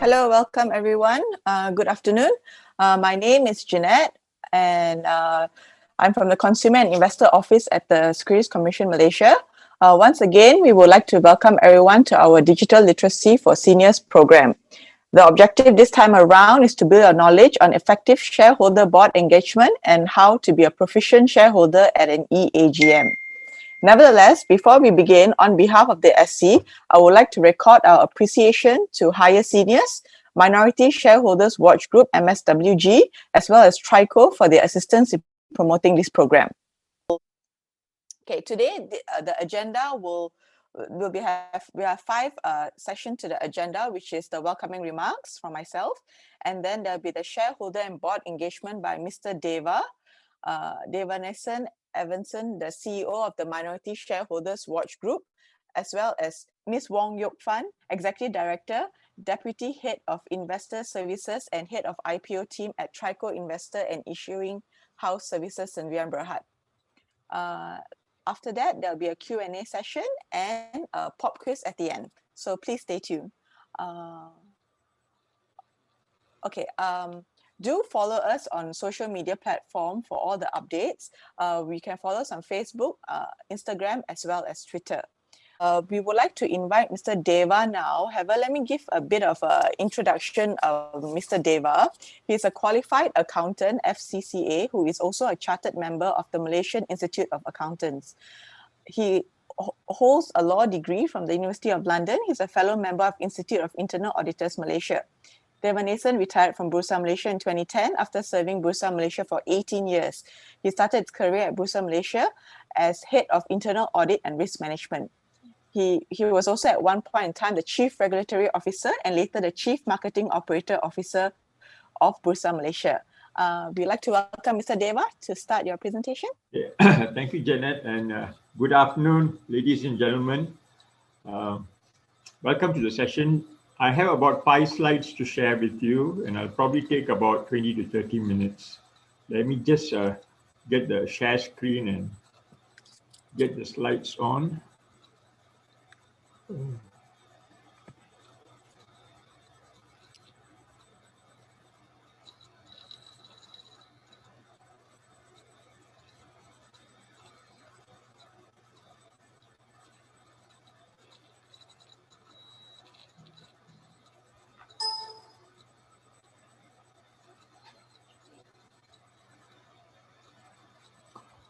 Hello, welcome everyone. Good afternoon. My name is Jeanette and I'm from the Consumer and Investor Office at the Securities Commission Malaysia. Once again, we would like to welcome everyone to our Digital Literacy for Seniors program. The objective this time around is to build our knowledge on effective shareholder board engagement and how to be a proficient shareholder at an e-AGM. Nevertheless, before we begin, on behalf of the SC, I would like to record our appreciation to higher seniors, Minority Shareholders Watch Group, MSWG, as well as Tricor for their assistance in promoting this program. Okay, today the agenda we have five sessions to the agenda, which is the welcoming remarks from myself, and then there'll be the shareholder and board engagement by Mr. Devanesan Evanson, the CEO of the Minority Shareholders Watch Group, as well as Ms. Wong Yok Fan, Executive Director, Deputy Head of Investor Services and Head of IPO Team at Tricor Investor and Issuing House Services Sendirian Berhad. After that, there'll be a Q&A session and a pop quiz at the end. So please stay tuned. Do follow us on social media platform for all the updates. We can follow us on Facebook, Instagram, as well as Twitter. We would like to invite Mr. Deva now. However, let me give a bit of an introduction of Mr. Deva. He is a qualified accountant, FCCA, who is also a chartered member of the Malaysian Institute of Accountants. He holds a law degree from the University of London. He's a fellow member of Institute of Internal Auditors Malaysia. Devanesan retired from Bursa Malaysia in 2010 after serving Bursa Malaysia for 18 years. He started his career at Bursa Malaysia as Head of Internal Audit and Risk Management. He was also at one point in time the Chief Regulatory Officer and later the Chief Marketing Operator Officer of Bursa Malaysia. We'd like to welcome Mr. Deva to start your presentation. Yeah. Thank you, Janet, and good afternoon, ladies and gentlemen. Welcome to the session. I have about 5 slides to share with you, and I'll probably take about 20 to 30 minutes. Let me just get the share screen and get the slides on.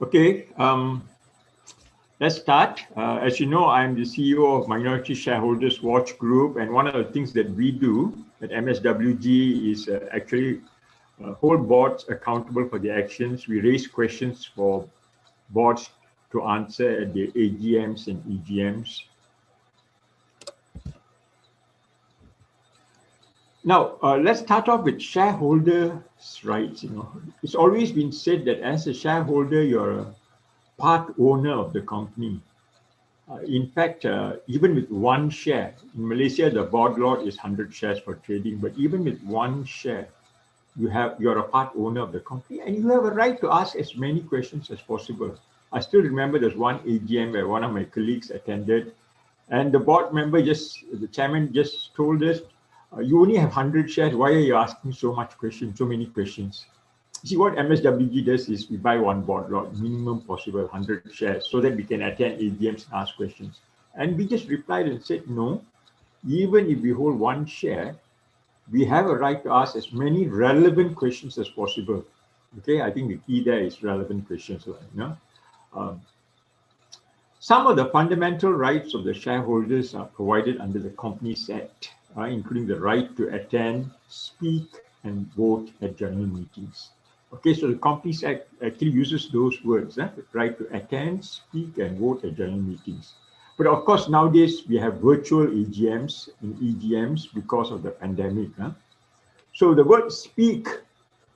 Okay, let's start. As you know, I'm the CEO of Minority Shareholders Watch Group, and one of the things that we do at MSWG is actually hold boards accountable for their actions. We raise questions for boards to answer at the AGMs and EGMs. Now, let's start off with shareholders' rights. It's always been said that as a shareholder, you're a part owner of the company. In fact, even with one share, in Malaysia, the board lot is 100 shares for trading, but even with one share, you're a part owner of the company and you have a right to ask as many questions as possible. I still remember there's one AGM where one of my colleagues attended and the board member the chairman just told us, you only have 100 shares. Why are you asking so many questions? See, what MSWG does is we buy one board lot, minimum possible 100 shares, so that we can attend AGMs and ask questions. And we just replied and said, no, even if we hold one share, we have a right to ask as many relevant questions as possible. Okay, I think the key there is relevant questions. Some of the fundamental rights of the shareholders are provided under the Companies Act, including the right to attend, speak, and vote at general meetings. Okay, so the Companies Act actually uses those words, the right to attend, speak, and vote at general meetings. But of course, nowadays, we have virtual AGMs and EGMs because of the pandemic. So the word speak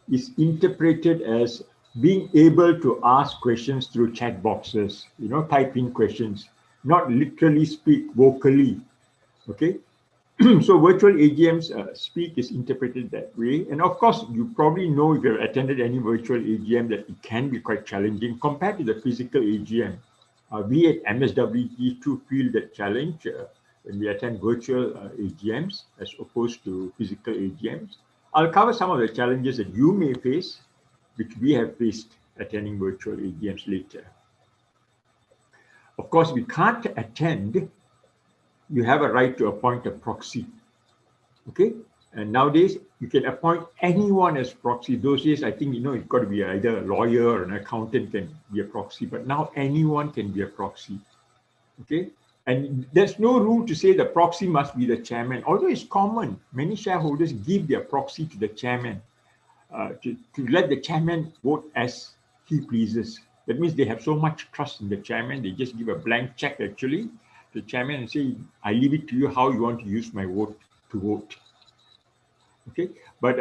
is interpreted as being able to ask questions through chat boxes, type in questions, not literally speak vocally, okay? So virtual AGMs speak is interpreted that way. And of course, you probably know if you've attended any virtual AGM that it can be quite challenging compared to the physical AGM. We at MSWG too feel that challenge. when we attend virtual AGMs as opposed to physical AGMs. I'll cover some of the challenges that you may face, which we have faced attending virtual AGMs later. Of course, we can't attend. You have a right to appoint a proxy. Okay, and nowadays you can appoint anyone as proxy. Those days, I think, it's got to be either a lawyer or an accountant can be a proxy, but now anyone can be a proxy. Okay, and there's no rule to say the proxy must be the chairman, although it's common. Many shareholders give their proxy to the chairman to let the chairman vote as he pleases. That means they have so much trust in the chairman, they just give a blank check actually to the chairman and say, I leave it to you how you want to use my vote to vote. Okay, but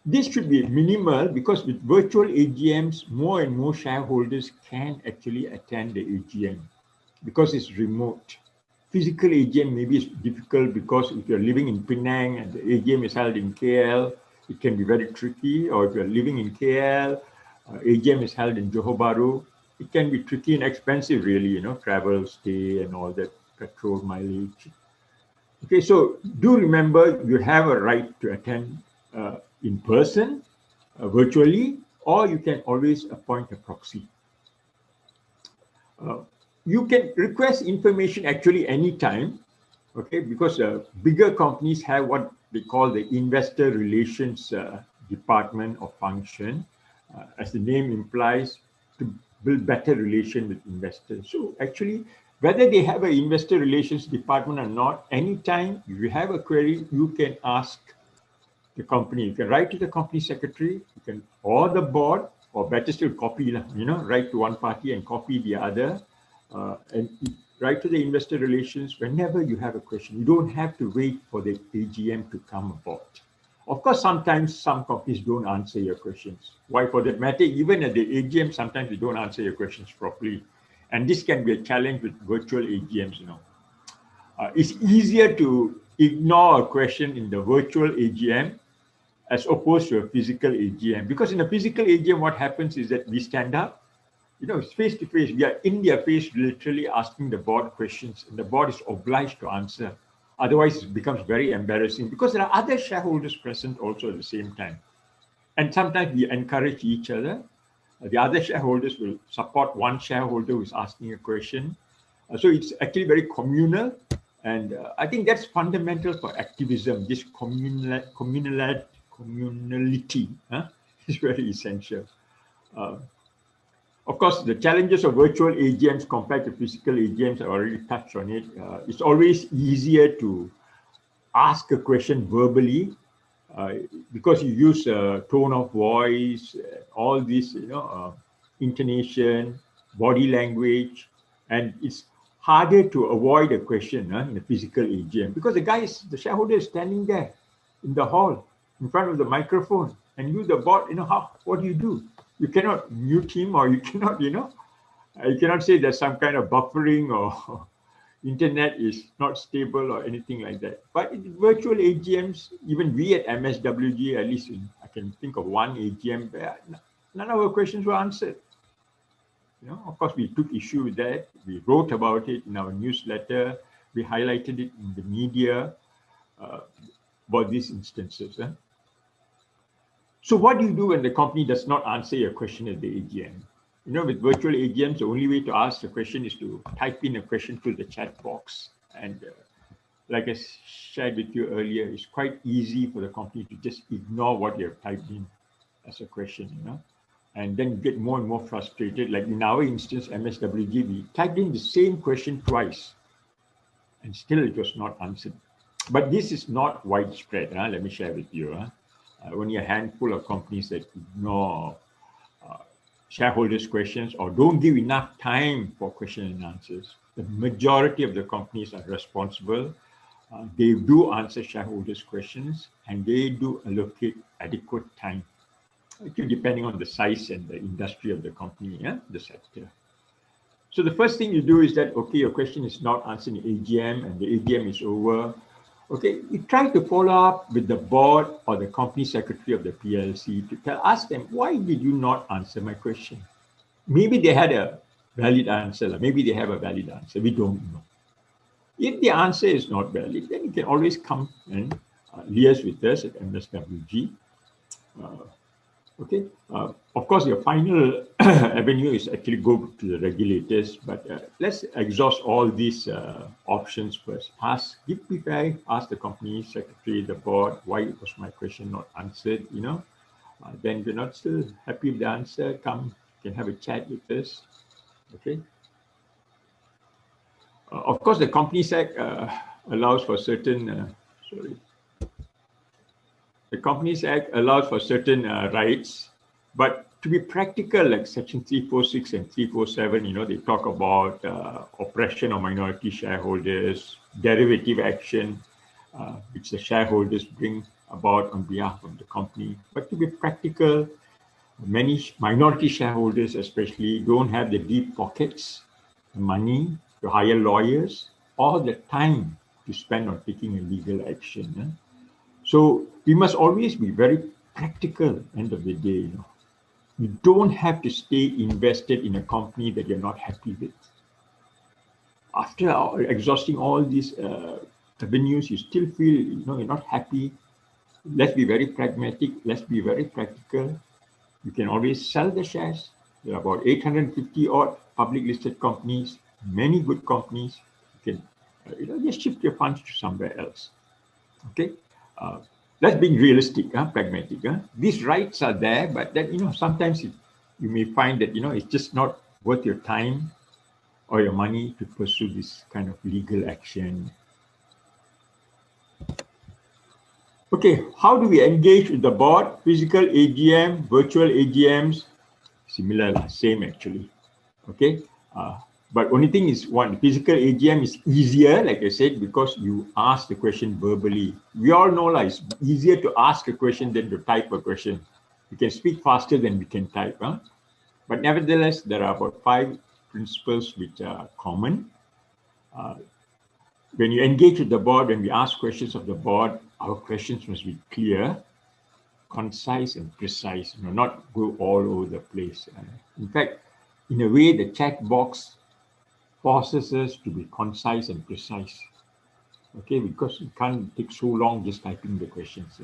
this should be minimal, because with virtual AGMs, more and more shareholders can actually attend the AGM because it's remote. Physical AGM maybe is difficult because if you're living in Penang and the AGM is held in KL, it can be very tricky. Or if you're living in KL, AGM is held in Johor Bahru, it can be tricky and expensive really, travel, stay and all that, petrol mileage. Okay, so do remember you have a right to attend in person, virtually, or you can always appoint a proxy. You can request information actually anytime, okay, because bigger companies have what they call the investor relations department or function, as the name implies, to build better relation with investors. So actually, whether they have an investor relations department or not, anytime if you have a query, you can ask the company. You can write to the company secretary, you can, or the board, or better still copy, write to one party and copy the other, and write to the investor relations whenever you have a question. You don't have to wait for the AGM to come about. Of course, sometimes some companies don't answer your questions. Why, for that matter, even at the AGM, sometimes they don't answer your questions properly. And this can be a challenge with virtual AGMs, It's easier to ignore a question in the virtual AGM as opposed to a physical AGM. Because in a physical AGM, what happens is that we stand up, it's face to face. We are in their face, literally asking the board questions, and the board is obliged to answer. Otherwise, it becomes very embarrassing because there are other shareholders present also at the same time. And sometimes we encourage each other. The other shareholders will support one shareholder who is asking a question. So it's actually very communal. And I think that's fundamental for activism. This communality is very essential. Of course, the challenges of virtual AGMs compared to physical AGMs, I already touched on it. It's always easier to ask a question verbally because you use tone of voice, all this, intonation, body language, and it's harder to avoid a question in a physical AGM because the shareholder is standing there in the hall in front of the microphone, and you, the board, what do you do? You cannot mute him, or you cannot, you cannot say there's some kind of buffering or internet is not stable or anything like that. But in virtual AGMs, even we at MSWG, at least I can think of one AGM where none of our questions were answered. Of course, we took issue with that. We wrote about it in our newsletter. We highlighted it in the media about these instances. So what do you do when the company does not answer your question at the AGM? With virtual AGMs, the only way to ask the question is to type in a question through the chat box. And like I shared with you earlier, it's quite easy for the company to just ignore what you have typed in as a question, and then get more and more frustrated. Like in our instance, MSWG, we typed in the same question twice, and still it was not answered. But this is not widespread. Let me share with you. Only a handful of companies that ignore shareholders' questions or don't give enough time for question and answers. The majority of the companies are responsible. They do answer shareholders' questions, and they do allocate adequate time, depending on the size and the industry of the company, the sector. So the first thing you do is that, okay, your question is not answered in AGM and the AGM is over. Okay, you try to follow up with the board or the company secretary of the PLC to ask them, why did you not answer my question? Maybe they had a valid answer. Maybe they have a valid answer. We don't know. If the answer is not valid, then you can always come and liaise with us at MSWG. Okay. Of course, your final avenue is actually go to the regulators, but let's exhaust all these options first. Give feedback, ask the company secretary, the board, why was my question not answered, you know. Then if you're not still happy with the answer, come, you can have a chat with us. Okay. Of course, the Companies Act allows for certain, the Companies Act allows for certain rights, but to be practical, like Section 346 and 347, you know, they talk about oppression of minority shareholders, derivative action, which the shareholders bring about on behalf of the company. But to be practical, many minority shareholders especially don't have the deep pockets, the money to hire lawyers, or the time to spend on taking a legal action. Yeah? So we must always be very practical end of the day. You know? You don't have to stay invested in a company that you're not happy with. After exhausting all these avenues, you still feel you're not happy. Let's be very pragmatic. Let's be very practical. You can always sell the shares. There are about 850 odd public listed companies, many good companies. You can just shift your funds to somewhere else. Okay. Let's be realistic, pragmatic. These rights are there, but then sometimes you may find that it's just not worth your time or your money to pursue this kind of legal action. Okay, how do we engage with the board? Physical AGM, virtual AGMs, similar, same actually. Okay, but only thing is one, physical AGM is easier, like I said, because you ask the question verbally. We all know it's easier to ask a question than to type a question. You can speak faster than we can type. But nevertheless, there are about 5 principles which are common. When you engage with the board, when we ask questions of the board, our questions must be clear, concise and precise, not go all over the place. In fact, in a way, the chat box forces us to be concise and precise. Okay, because you can't take so long just typing the questions.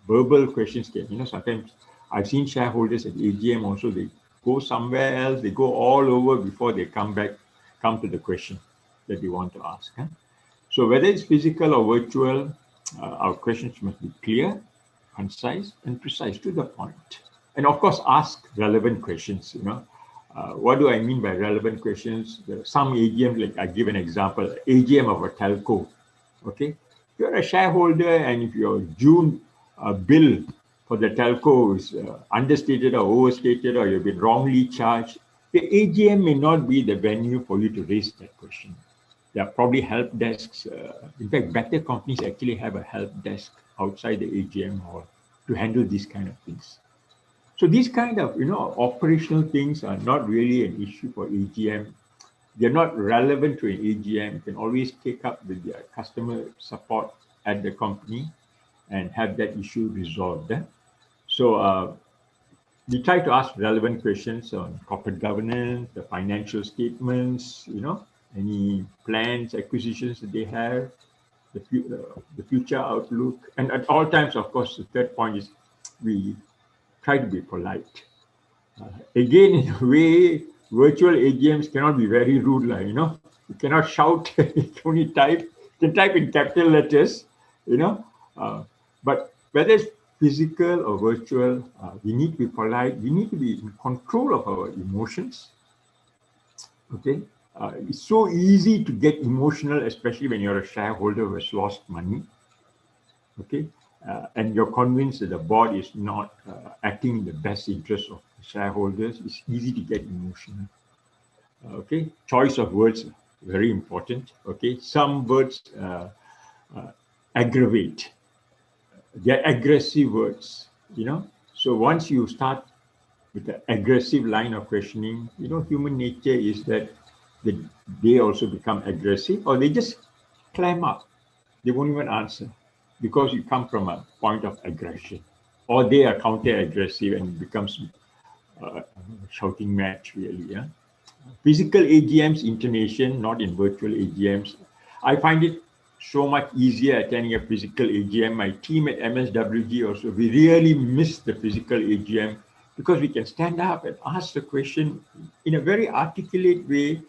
Verbal questions can, sometimes I've seen shareholders at AGM also, they go somewhere else, they go all over before they come to the question that they want to ask. So whether it's physical or virtual, our questions must be clear, concise, and precise, to the point. And of course, ask relevant questions. What do I mean by relevant questions? There are some AGM, like I give an example, AGM of a telco. Okay, if you're a shareholder and if your June bill for the telco is understated or overstated, or you've been wrongly charged, the AGM may not be the venue for you to raise that question. There are probably help desks. In fact, better companies actually have a help desk outside the AGM hall to handle these kind of things. So these kind of operational things are not really an issue for AGM. They're not relevant to an AGM. You can always take up with the customer support at the company and have that issue resolved. So we try to ask relevant questions on corporate governance, the financial statements, any plans, acquisitions that they have, the future outlook. And at all times, of course, the third point is we try to be polite. Again, in a way, virtual AGMs cannot be very rude. You cannot shout, you can only type. You can type in capital letters, but whether it's physical or virtual, we need to be polite. We need to be in control of our emotions. Okay. It's so easy to get emotional, especially when you're a shareholder who has lost money. Okay. And you're convinced that the board is not acting in the best interest of the shareholders. It's easy to get emotional. Okay. Choice of words, very important. Okay. Some words aggravate. They're aggressive words, So once you start with the aggressive line of questioning, human nature is that they also become aggressive, or they just clam up. They won't even answer because you come from a point of aggression, or they are counter-aggressive and it becomes a shouting match, really. Physical AGMs, intonation, not in virtual AGMs. I find it so much easier attending a physical AGM. My team at MSWG also, we really miss the physical AGM because we can stand up and ask the question in a very articulate way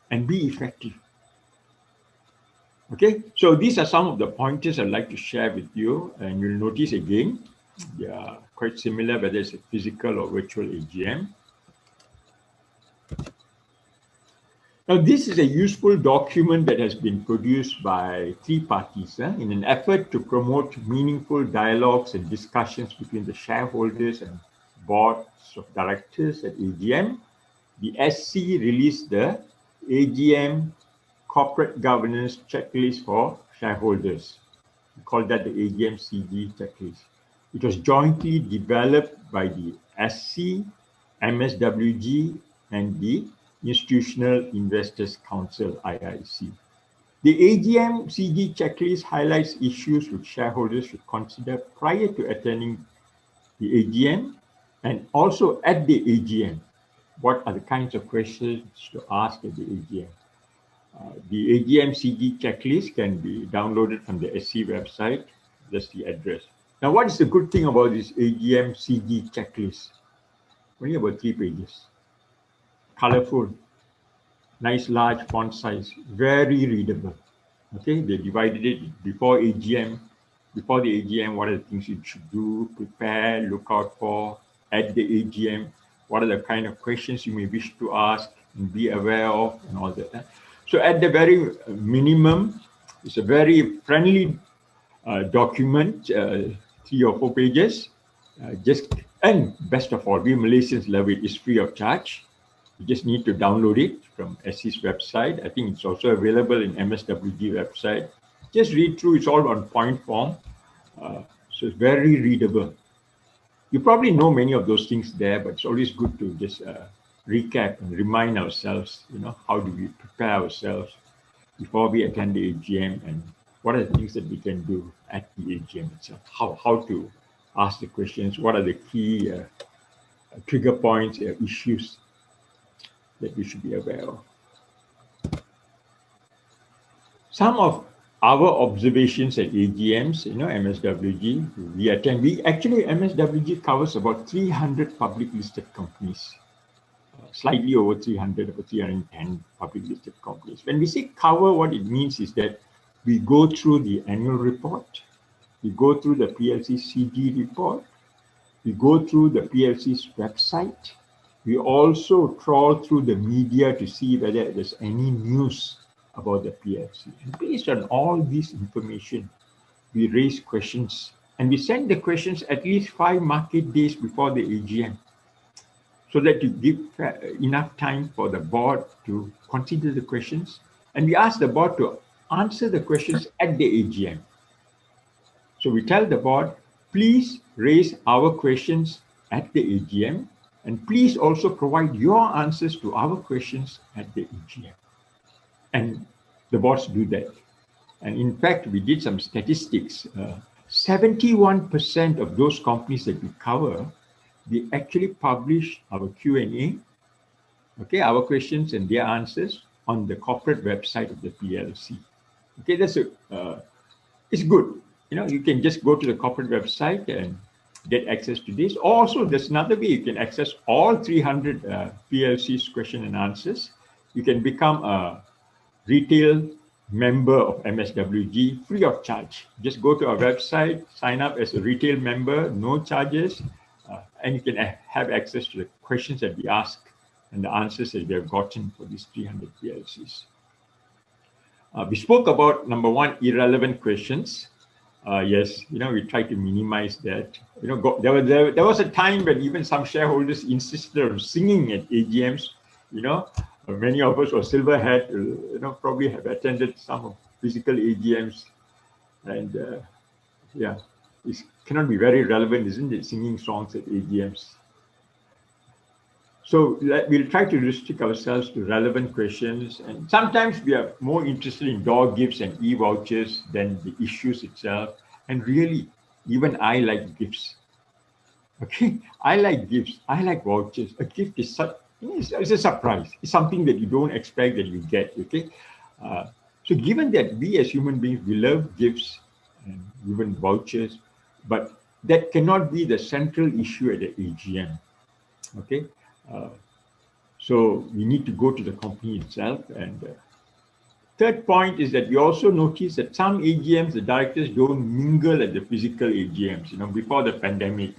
and be effective. Okay, so these are some of the pointers I'd like to share with you, and you'll notice again, they are quite similar whether it's a physical or virtual AGM. Now, this is a useful document that has been produced by 3 parties in an effort to promote meaningful dialogues and discussions between the shareholders and boards of directors at AGM. The SC released the AGM Corporate Governance Checklist for Shareholders. We call that the AGM CG checklist. It was jointly developed by the SC, MSWG, and the Institutional Investors Council, IIC. The AGM CG checklist highlights issues which shareholders should consider prior to attending the AGM and also at the AGM. What are the kinds of questions to ask at the AGM? The AGM CG checklist can be downloaded from the SC website. That's the address. Now, what is the good thing about this AGM CG checklist? Only about 3 pages. Colorful, nice large font size, very readable. Okay, they divided it before AGM. Before the AGM, what are the things you should do, prepare, look out for at the AGM? What are the kind of questions you may wish to ask and be aware of and all that. So at the very minimum, it's a very friendly document, 3 or 4 pages. And best of all, we Malaysians love it. It's free of charge. You just need to download it from SC's website. I think it's also available in MSWG website. Just read through. It's all on point form. So it's very readable. You probably know many of those things there, but it's always good to just recap and remind ourselves, how do we prepare ourselves before we attend the AGM, and what are the things that we can do at the AGM itself, how to ask the questions, what are the key trigger points, issues that we should be aware of. Some of our observations at AGMs, MSWG, we attend. MSWG covers about 300 public listed companies, slightly over 300, about 310 public listed companies. When we say cover, what it means is that we go through the annual report, we go through the PLC CD report, we go through the PLC's website, we also trawl through the media to see whether there's any news about the PLC. And based on all this information, we raise questions, and we send the questions at least 5 market days before the AGM, so that you give enough time for the board to consider the questions. And we ask the board to answer the questions at the AGM. So we tell the board, please raise our questions at the AGM, and please also provide your answers to our questions at the AGM. And the boards do that. And in fact, we did some statistics. 71% of those companies that we cover, they actually publish our Q&A, okay, our questions and their answers on the corporate website of the PLC. Okay, it's good. You can just go to the corporate website and get access to this. Also, there's another way you can access all 300 PLC's question and answers. You can become a retail member of MSWG free of charge. Just go to our website, sign up as a retail member, no charges, and you can have access to the questions that we ask and the answers that we have gotten for these 300 PLCs. We spoke about number 1, irrelevant questions. Yes, we try to minimize that. There was a time when even some shareholders insisted on singing at AGMs. Many of us were silver hat, probably have attended some of physical AGMs, and it cannot be very relevant, isn't it? Singing songs at AGMs. So we'll try to restrict ourselves to relevant questions, and sometimes we are more interested in door gifts and e-vouchers than the issues itself. And really, even I like gifts. Okay, I like gifts. I like vouchers. A gift is it's a surprise. It's something that you don't expect that you get. Okay, So given that we as human beings, we love gifts and even vouchers, but that cannot be the central issue at the AGM. Okay. Uh, so we need to go to the company itself. And third point is that we also notice that some AGMs, the directors don't mingle at the physical AGMs, before the pandemic.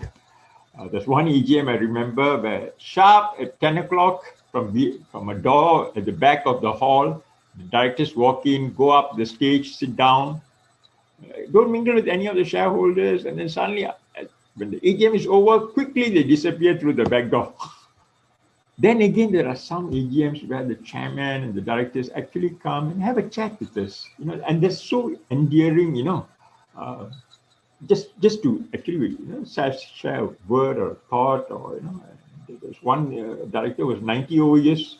There's one AGM I remember where sharp at 10 o'clock from a door at the back of the hall, the directors walk in, go up the stage, sit down, don't mingle with any of the shareholders, and then suddenly, when the AGM is over, quickly they disappear through the back door. Then again, there are some AGMs where the chairman and the directors actually come and have a chat with us, and they're so endearing, just to actually, share a word or a thought, or, there's one director was 90 over years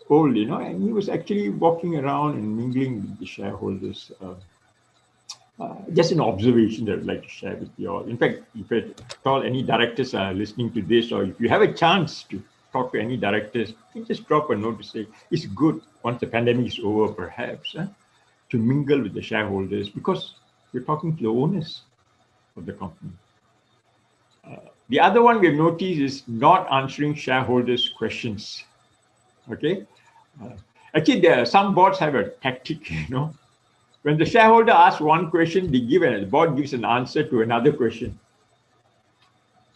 old, and he was actually walking around and mingling with the shareholders. Just an observation that I'd like to share with you all. In fact, if at all any directors are listening to this, or if you have a chance to talk to any directors, you can just drop a note to say, it's good once the pandemic is over, perhaps, to mingle with the shareholders, because we're talking to the owners of the company. The other one we've noticed is not answering shareholders' questions. Okay? Actually, there are some boards have a tactic, When the shareholder asks one question, the board gives an answer to another question.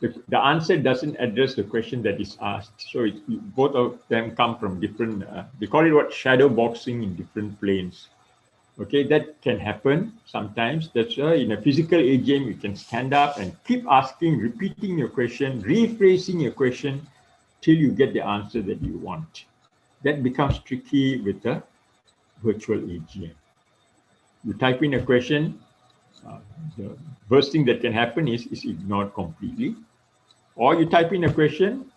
The answer doesn't address the question that is asked. So both of them come from different, they call it shadow boxing in different planes. Okay, that can happen sometimes. That's why in a physical AGM, you can stand up and keep asking, repeating your question, rephrasing your question till you get the answer that you want. That becomes tricky with a virtual AGM. You type in a question, the worst thing that can happen is ignored completely. Or you type in a question,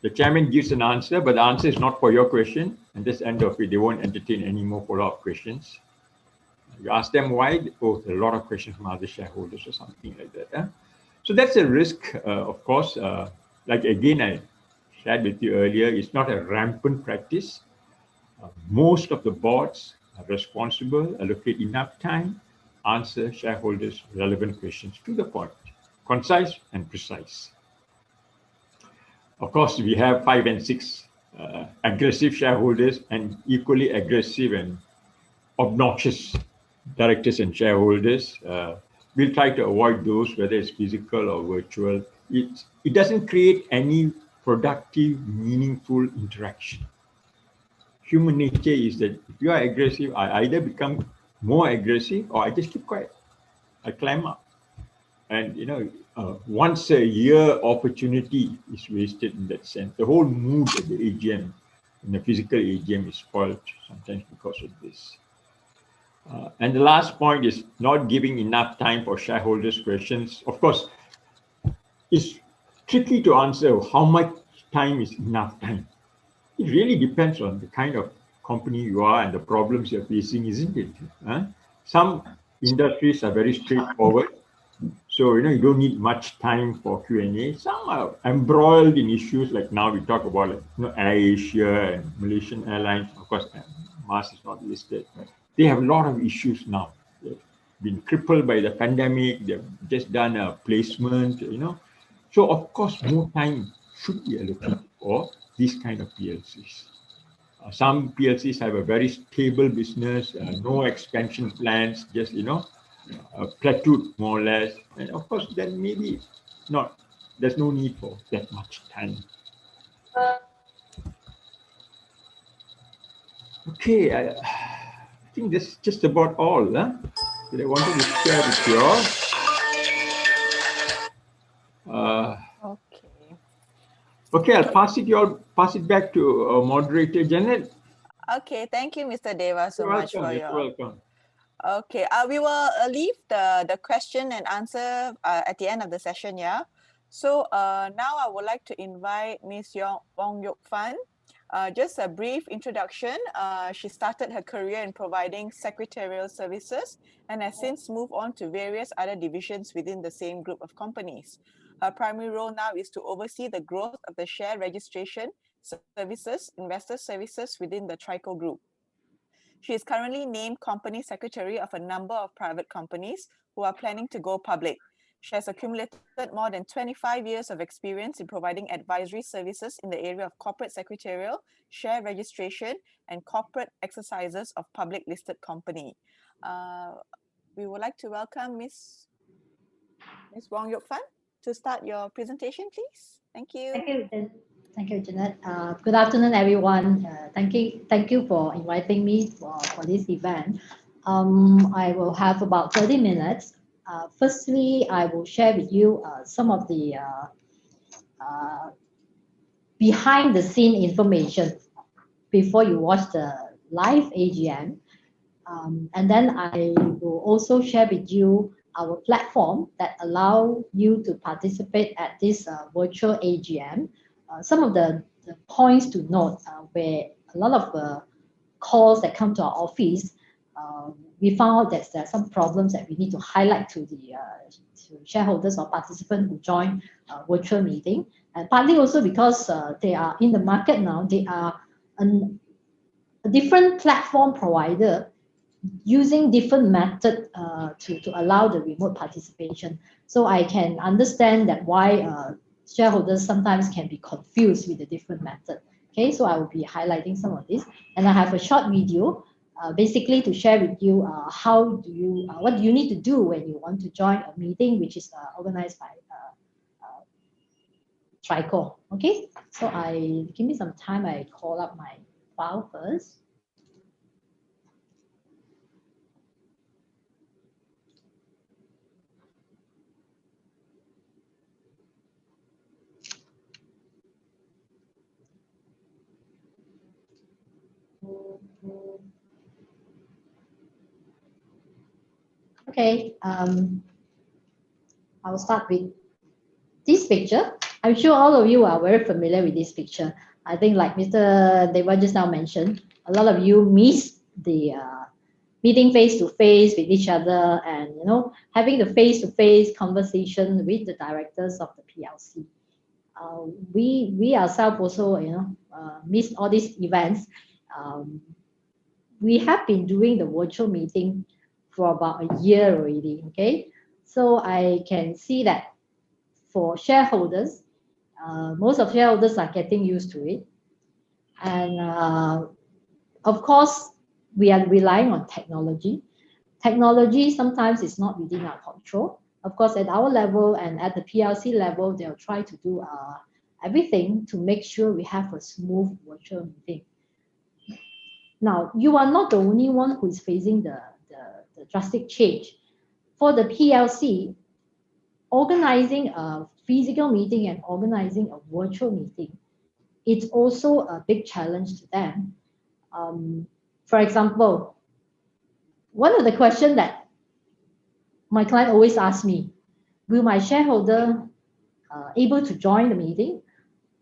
the chairman gives an answer, but the answer is not for your question, and that's the end of it. They won't entertain any more follow-up questions. You ask them why, there are a lot of questions from other shareholders or something like that. So that's a risk, of course. Like again, I shared with you earlier, it's not a rampant practice. Most of the boards are responsible, allocate enough time, answer shareholders' relevant questions to the point, concise and precise. Of course, we have 5 and 6 aggressive shareholders and equally aggressive and obnoxious directors and shareholders. We'll try to avoid those, whether it's physical or virtual. It doesn't create any productive, meaningful interaction. Human nature is that if you are aggressive, I either become more aggressive or I just keep quiet. I climb up. And, once a year opportunity is wasted in that sense. The whole mood of the AGM, in the physical AGM, is spoiled sometimes because of this. And the last point is not giving enough time for shareholders' questions. Of course, it's tricky to answer how much time is enough time. It really depends on the kind of company you are and the problems you're facing, isn't it? Some industries are very straightforward. So, you don't need much time for Q&A. Some are embroiled in issues like now we talk about AirAsia and Malaysian Airlines. Of course, Mars is not listed. They have a lot of issues now. They've been crippled by the pandemic. They've just done a placement, So, of course, more time should be allocated for these kind of PLCs. Some PLCs have a very stable business, no expansion plans, just, plateaued more or less. And of course, then maybe there's no need for that much time. Okay, I think that's just about all that I wanted to share with you all. Okay, I'll pass it back to moderator Janet. Okay, thank you, Mr. Deva, so much for your. You're welcome. Okay, we will leave the question and answer at the end of the session, yeah? So now I would like to invite Ms. Wong Yok Fan. Just a brief introduction. She started her career in providing secretarial services and has since moved on to various other divisions within the same group of companies. Her primary role now is to oversee the growth of the share registration services, investor services within the Tricor group. She is currently named Company Secretary of a number of private companies who are planning to go public. She has accumulated more than 25 years of experience in providing advisory services in the area of corporate secretarial, share registration, and corporate exercises of public listed company. We would like to welcome Ms. Wong Yok Fan to start your presentation, please. Thank you. Thank you, Jeanette. Good afternoon, everyone. Thank you for inviting me for this event. I will have about 30 minutes. Firstly, I will share with you some of the behind the scene information before you watch the live AGM. And then I will also share with you our platform that allow you to participate at this virtual AGM. Some of the points to note where a lot of calls that come to our office, we found out that there are some problems that we need to highlight to the to shareholders or participants who join virtual meeting. And partly also because they are in the market now, they are a different platform provider using different method to allow the remote participation. So I can understand that why shareholders sometimes can be confused with the different method. Okay, so I will be highlighting some of this, and I have a short video basically to share with you what do you need to do when you want to join a meeting which is organized by Tricor. Okay, so give me some time. I call up my file first. Okay, I'll start with this picture. I'm sure all of you are very familiar with this picture. I think like Mr. Deva just now mentioned, a lot of you miss the meeting face-to-face with each other and, having the face-to-face conversation with the directors of the PLC. We ourselves also, miss all these events. We have been doing the virtual meeting for about a year already, okay? So I can see that for shareholders, most of shareholders are getting used to it. And of course, we are relying on technology. Technology sometimes is not within our control. Of course, at our level and at the PLC level, they'll try to do everything to make sure we have a smooth virtual meeting. Now, you are not the only one who is facing the drastic change. For the PLC, organizing a physical meeting and organizing a virtual meeting, it's also a big challenge to them. For example, one of the questions that my client always asks me, will my shareholder able to join the meeting?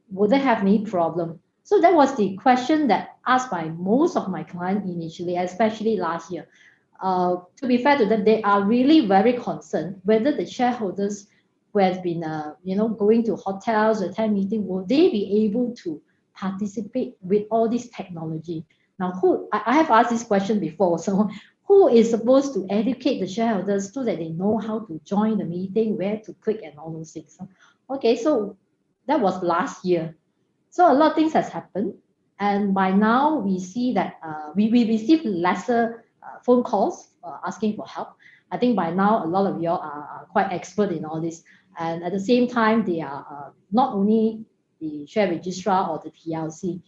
Will they have any problem? So that was the question that asked by most of my clients initially, especially last year. To be fair to them, they are really very concerned whether the shareholders who have been, going to hotels, attend meeting, will they be able to participate with all this technology? Now, I have asked this question before, so who is supposed to educate the shareholders so that they know how to join the meeting, where to click and all those things? Okay, so that was last year. So a lot of things has happened. And by now we see that we receive lesser phone calls asking for help. I think by now a lot of you all are quite expert in all this. And at the same time, they are not only the share registrar or the PLC,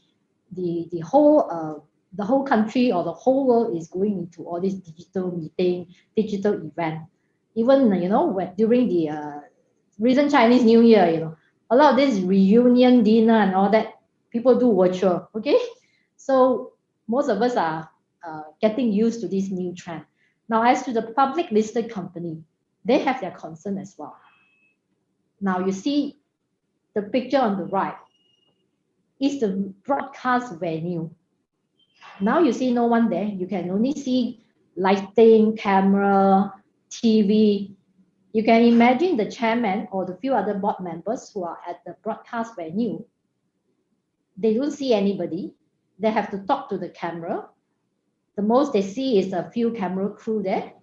the whole country or the whole world is going into all this digital meeting, digital event. Even during the recent Chinese New Year, a lot of this reunion dinner and all that, people do virtual. Okay, so most of us are getting used to this new trend. Now, as to the public listed company, they have their concern as well. Now you see the picture on the right is the broadcast venue. Now you see no one there. You can only see lighting, camera, TV. You can imagine the chairman or the few other board members who are at the broadcast venue. They don't see anybody. They have to talk to the camera. The most they see is a few camera crew there.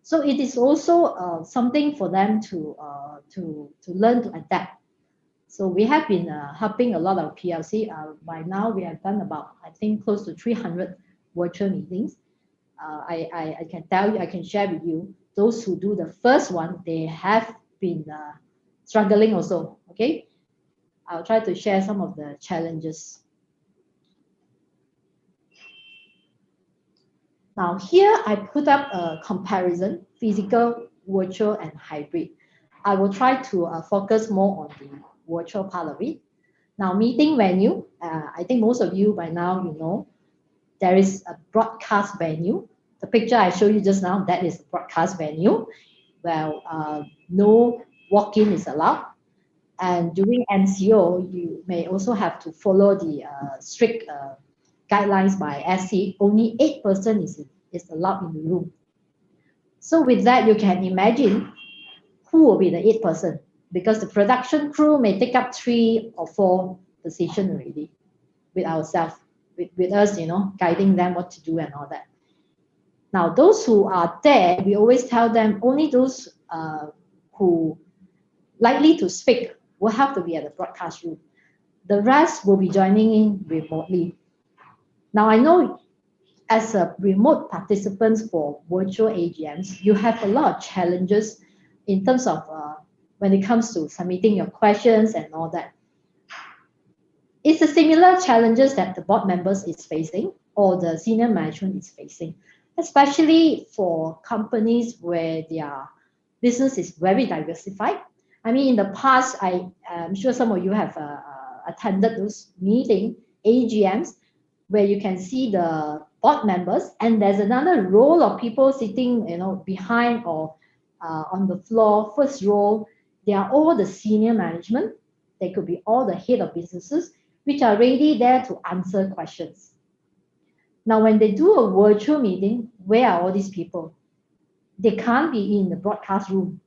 So it is also something for them to learn to adapt. So we have been helping a lot of PLC. By now, we have done about, I think, close to 300 virtual meetings. I can tell you, I can share with you, those who do the first one, they have been struggling also, okay? I'll try to share some of the challenges. Now here I put up a comparison, physical, virtual, and hybrid. I will try to focus more on the virtual part of it. Now meeting venue, I think most of you by now, you know, there is a broadcast venue. The picture I showed you just now, that is a broadcast venue. Well, no walk-in is allowed. And during MCO, you may also have to follow the strict guidelines by SC. Only 8% is allowed in the room. So with that, you can imagine who will be the 8%, because the production crew may take up 3 or 4 positions already with ourselves, with us, you know, guiding them what to do and all that. Now, those who are there, we always tell them only those who likely to speak will have to be at the broadcast room. The rest will be joining in remotely. Now, I know as a remote participants for virtual AGMs, you have a lot of challenges in terms of when it comes to submitting your questions and all that. It's a similar challenges that the board members is facing or the senior management is facing, especially for companies where their business is very diversified. I mean, in the past, I'm sure some of you have attended those meeting, AGMs, where you can see the board members, and there's another row of people sitting, you know, behind or on the floor, first row. They are all the senior management. They could be all the head of businesses, which are ready there to answer questions. Now, when they do a virtual meeting, where are all these people? They can't be in the broadcast room.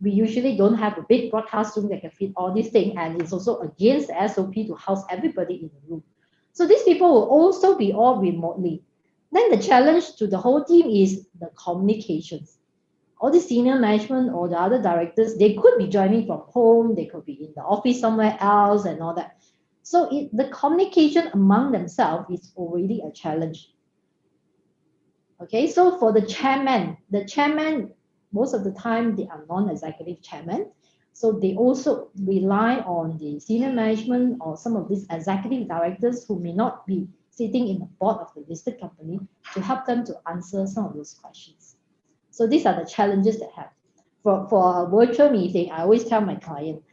We usually don't have a big broadcast room that can fit all these things, and it's also against the SOP to house everybody in the room. So these people will also be all remotely. Then the challenge to the whole team is the communications. All the senior management or the other directors, they could be joining from home, they could be in the office somewhere else and all that. So the communication among themselves is already a challenge. Okay, so for the chairman, most of the time they are non-executive chairman. So they also rely on the senior management or some of these executive directors who may not be sitting in the board of the listed company to help them to answer some of those questions. So these are the challenges they have. For a virtual meeting, I always tell my client,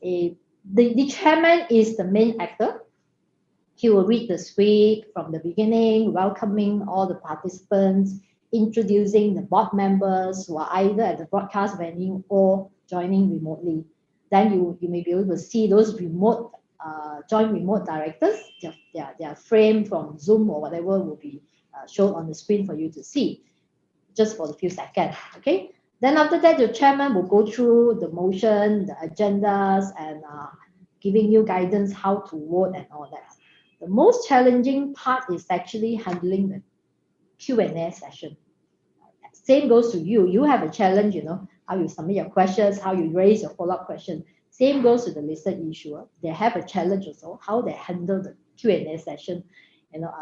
the chairman is the main actor. He will read the script from the beginning, welcoming all the participants, introducing the board members who are either at the broadcast venue or joining remotely. Then you may be able to see those remote, joint remote directors, their frame from Zoom or whatever will be shown on the screen for you to see, just for a few seconds, okay? Then after that, the chairman will go through the motion, the agendas, and giving you guidance how to vote and all that. The most challenging part is actually handling the Q&A session. Same goes to you. You have a challenge, you know, how you submit your questions, how you raise your follow-up question. Same goes to the listed issuer. They have a challenge also, how they handle the Q&A session, you know,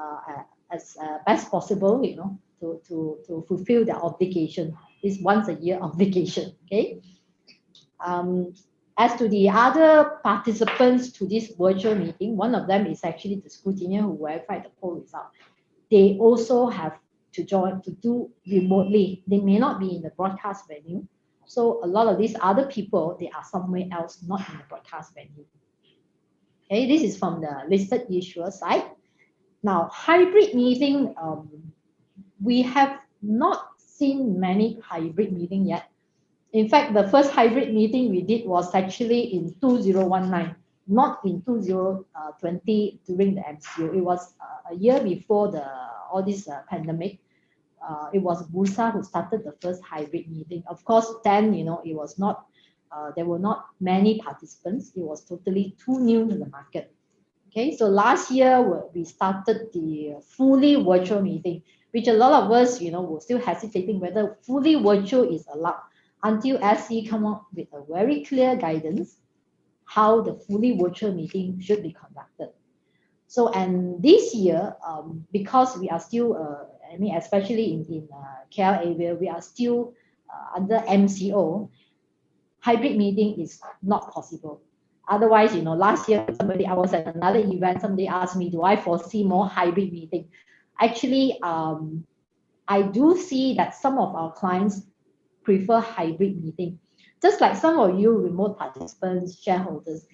as best possible, you know, to fulfill their obligation. This once a year obligation, okay? As to the other participants to this virtual meeting, one of them is actually the scrutineer who verified the poll result. They also have to join, to do remotely. They may not be in the broadcast venue. So a lot of these other people, they are somewhere else, not in the broadcast venue. Okay, this is from the listed issuer side. Now, hybrid meeting, we have not seen many hybrid meeting yet. In fact, the first hybrid meeting we did was actually in 2019, not in 2020 during the MCO. It was a year before all this pandemic. It was Bursa who started the first hybrid meeting. Of course, then, you know, it was not, there were not many participants. It was totally too new to the market. Okay, so last year we started the fully virtual meeting. which a lot of us, were still hesitating whether fully virtual is allowed until SC come up with a very clear guidance how the fully virtual meeting should be conducted. So, and this year, because we are still, especially in KL area, we are still under MCO, hybrid meeting is not possible. Otherwise, last year, I was at another event, somebody asked me, do I foresee more hybrid meeting? Actually, I do see that some of our clients prefer hybrid meeting. Just like some of you remote participants, shareholders,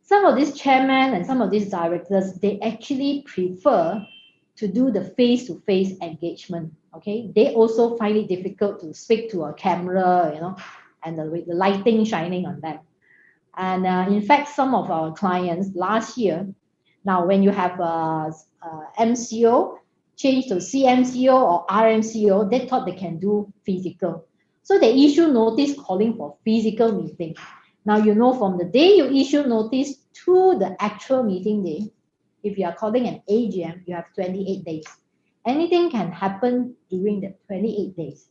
some of these chairmen and some of these directors, they actually prefer to do the face-to-face engagement, okay? They also find it difficult to speak to a camera, and the lighting shining on them. And in fact, some of our clients last year, now when you have MCO, change to CMCO or RMCO, they thought they can do physical. So they issue notice calling for physical meeting. Now, from the day you issue notice to the actual meeting day, if you are calling an AGM, you have 28 days. Anything can happen during the 28 days.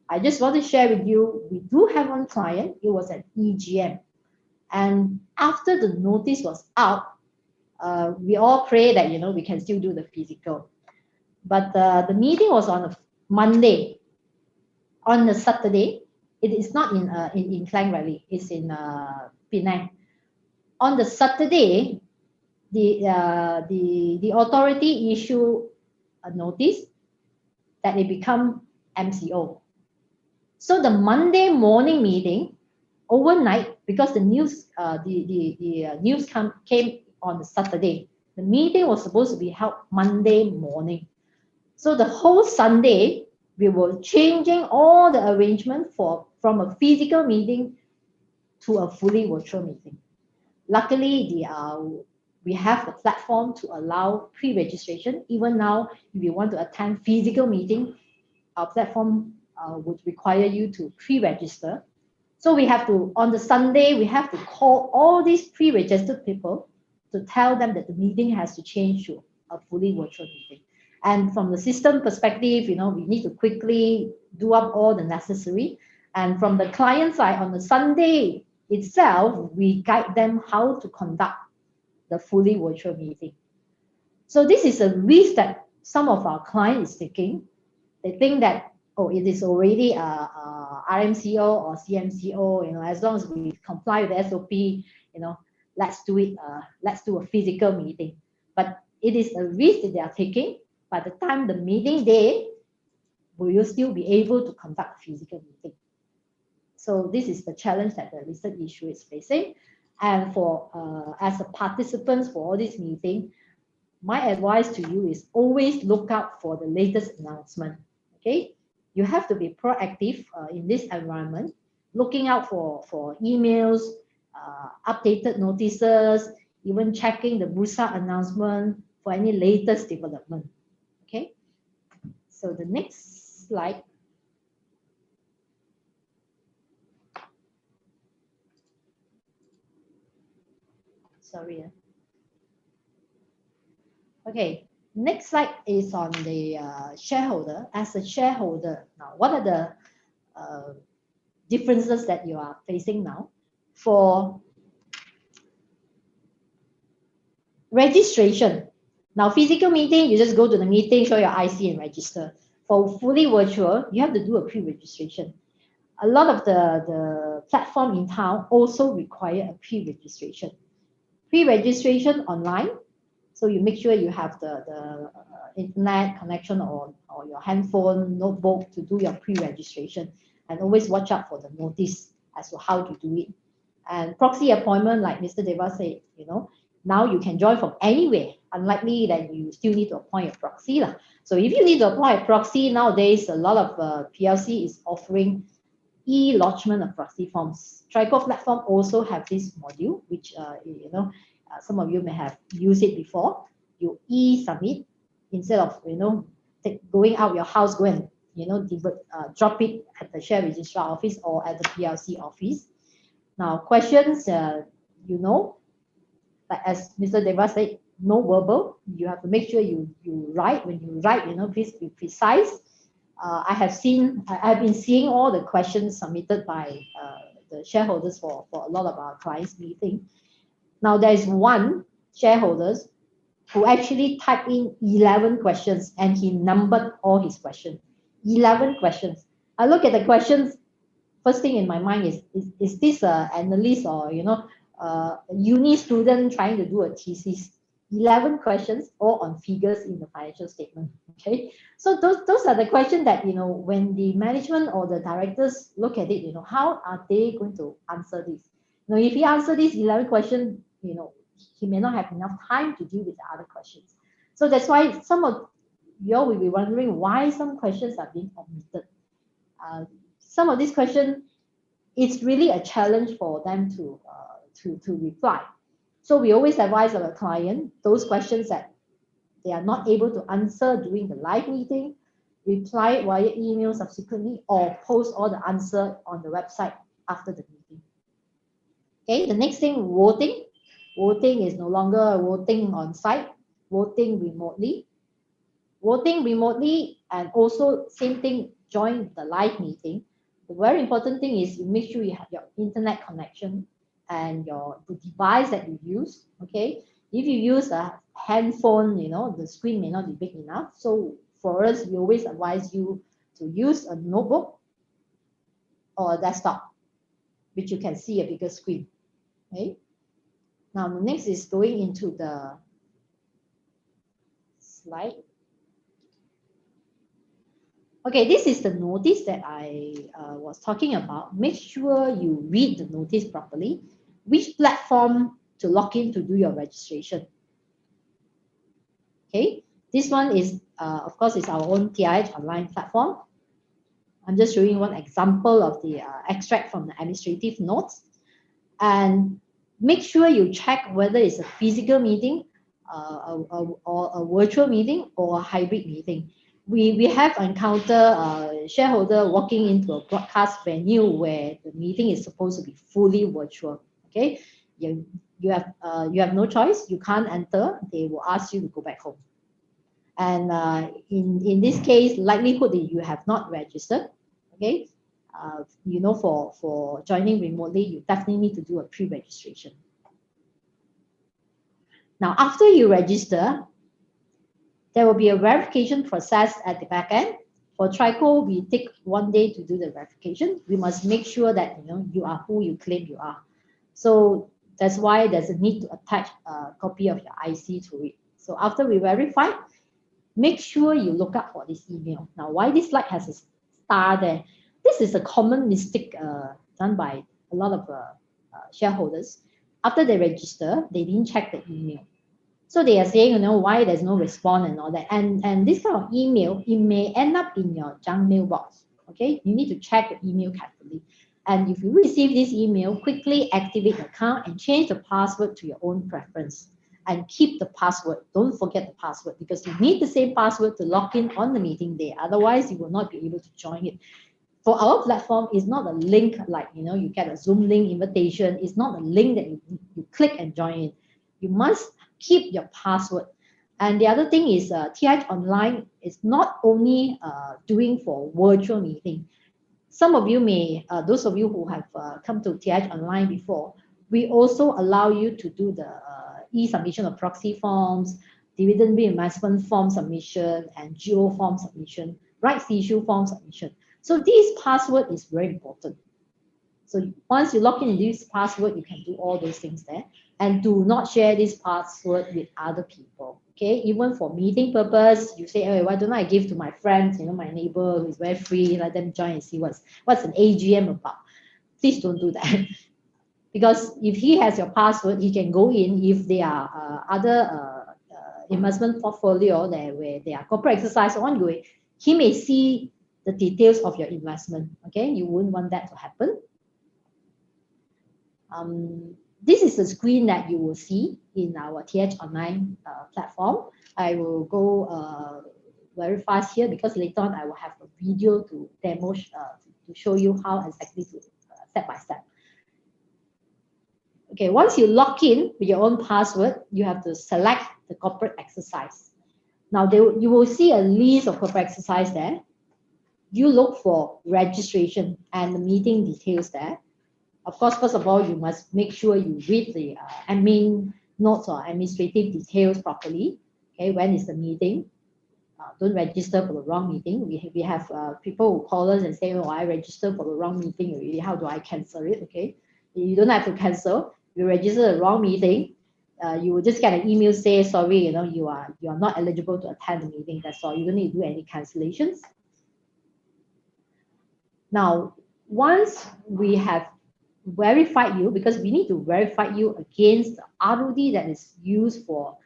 I just want to share with you, we do have one client, it was an EGM. And after the notice was out, we all pray that, we can still do the physical. But the meeting was on a Monday. On the Saturday, it is not in Klang Valley, it's in Penang. On the Saturday, the authority issued a notice that it become MCO. So the Monday morning meeting, overnight, because the news news came on the Saturday, the meeting was supposed to be held Monday morning. So the whole Sunday, we were changing all the arrangement from a physical meeting to a fully virtual meeting. Luckily, we have the platform to allow pre-registration. Even now, if you want to attend physical meeting, our platform would require you to pre-register. So we have to, on the Sunday, we have to call all these pre-registered people to tell them that the meeting has to change to a fully virtual meeting. And from the system perspective, we need to quickly do up all the necessary. And from the client side, on the Sunday itself, we guide them how to conduct the fully virtual meeting. So this is a risk that some of our clients is taking. They think that, it is already RMCO or CMCO, as long as we comply with the SOP, let's do it, let's do a physical meeting. But it is a risk that they are taking. By the time the meeting day, will you still be able to conduct a physical meeting? So this is the challenge that the recent issue is facing. And for as a participant for all this meeting, my advice to you is always look out for the latest announcement. Okay, you have to be proactive in this environment, looking out for emails, updated notices, even checking the Bursa announcement for any latest development. Okay, so the next slide. Sorry. Okay, next slide is on the shareholder. As a shareholder, now what are the differences that you are facing now? For registration, now physical meeting, you just go to the meeting, show your IC and register. For fully virtual, you have to do a pre-registration. A lot of the platform in town also require a pre-registration. Pre-registration online, so you make sure you have the internet connection or your handphone, notebook to do your pre-registration, and always watch out for the notice as to how to do it. And proxy appointment, like Mr. Deva said, now you can join from anywhere, unlikely that you still need to appoint a proxy. So if you need to appoint a proxy, nowadays a lot of PLC is offering e-lodgement of proxy forms. Tricor platform also have this module, which some of you may have used it before. You e-submit instead of going out your house, go and drop it at the share registrar office or at the PLC office. Now questions, like as Mr. Deva said, no verbal. You have to make sure you write. When you write, please be precise. I've been seeing all the questions submitted by the shareholders for a lot of our clients meeting. Now there is one shareholders who actually typed in 11 questions and he numbered all his questions. 11 questions. I look at the questions. First thing in my mind is this an analyst or a uni student trying to do a thesis? 11 questions all on figures in the financial statement. Okay, so those are the questions that when the management or the directors look at it, how are they going to answer this? If he answer these 11 questions, he may not have enough time to deal with the other questions. So that's why some of you all will be wondering why some questions are being omitted. Some of these questions, it's really a challenge for them to reply. So we always advise our client those questions that they are not able to answer during the live meeting, reply via email subsequently, or post all the answer on the website after the meeting. Okay, the next thing, voting. Voting is no longer voting on site, voting remotely. Voting remotely, and also same thing, join the live meeting. The very important thing is you make sure you have your internet connection and the device that you use. Okay, if you use a handphone, the screen may not be big enough. So for us, we always advise you to use a notebook or a desktop, which you can see a bigger screen. Okay. Now the next is going into the slide. Okay, this is the notice that I was talking about. Make sure you read the notice properly. Which platform to log in to do your registration? Okay, this one is, of course, it's our own TIH online platform. I'm just showing one example of the extract from the administrative notes. And make sure you check whether it's a physical meeting, or a virtual meeting, or a hybrid meeting. We have encountered shareholder walking into a broadcast venue where the meeting is supposed to be fully virtual. Okay, you have no choice. You can't enter. They will ask you to go back home. And in this case, likelihood that you have not registered. Okay, for joining remotely, you definitely need to do a pre-registration. Now, after you register, there will be a verification process at the back end. For Tricor, we take 1 day to do the verification. We must make sure that you are who you claim you are. So that's why there's a need to attach a copy of your IC to it. So after we verify, make sure you look up for this email. Now, why this slide has a star there? This is a common mistake done by a lot of shareholders. After they register, they didn't check the email. So they are saying, why there's no response and all that. And this kind of email, it may end up in your junk mailbox. Okay, you need to check the email carefully. And if you receive this email, quickly activate the account and change the password to your own preference. And keep the password. Don't forget the password, because you need the same password to log in on the meeting day. Otherwise, you will not be able to join it. For our platform, it's not a link like, you get a Zoom link invitation. It's not a link that you click and join it. You must keep your password. And the other thing is TIH Online is not only doing for virtual meeting. Some of you may, those of you who have come to TIH Online before, we also allow you to do the e-submission of proxy forms, dividend reinvestment form submission, and GO form submission, rights issue form submission. So this password is very important. So once you log in and use password, you can do all those things there. And do not share this password with other people. Okay, even for meeting purpose, you say, hey, why don't I give to my friends, my neighbor who is very free, let them join and see what's an AGM about. Please don't do that. Because if he has your password, he can go in. If there are other investment portfolio there where there are corporate exercise ongoing, he may see the details of your investment. Okay, you wouldn't want that to happen. This is the screen that you will see in our TIH Online platform. I will go very fast here because later on I will have a video to demo to show you how exactly to step by step. Okay, once you log in with your own password, you have to select the corporate exercise. Now, you will see a list of corporate exercise there. You look for registration and the meeting details there. Of course, first of all, you must make sure you read the admin notes or administrative details properly. Okay, when is the meeting? Don't register for the wrong meeting. We have people who call us and say, oh, I registered for the wrong meeting already. How do I cancel it? Okay, you don't have to cancel. You register the wrong meeting. You will just get an email say, sorry, you are not eligible to attend the meeting. That's all. You don't need to do any cancellations. Now, once we have verified you, because we need to verify you against the ROD that is used for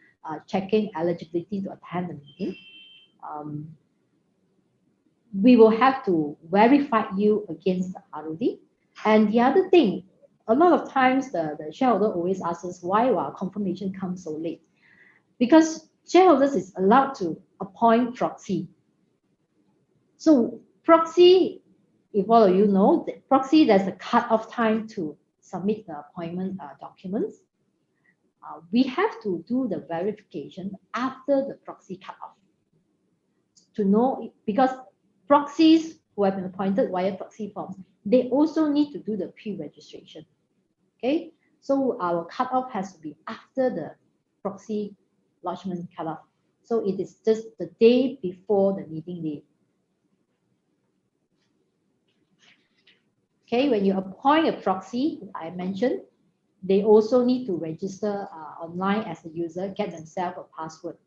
checking eligibility to attend the meeting, we will have to verify you against the ROD. And the other thing, a lot of times the shareholder always asks us why our confirmation comes so late. Because shareholders is allowed to appoint proxy. So proxy, if all of you know, the proxy, there's a cut-off time to submit the appointment documents. We have to do the verification after the proxy cut-off to know, because proxies who have been appointed via proxy forms, they also need to do the pre-registration. Okay, so our cut-off has to be after the proxy lodgement cut-off. So it is just the day before the meeting day. Okay, when you appoint a proxy, I mentioned, they also need to register online as a user, get themselves a password.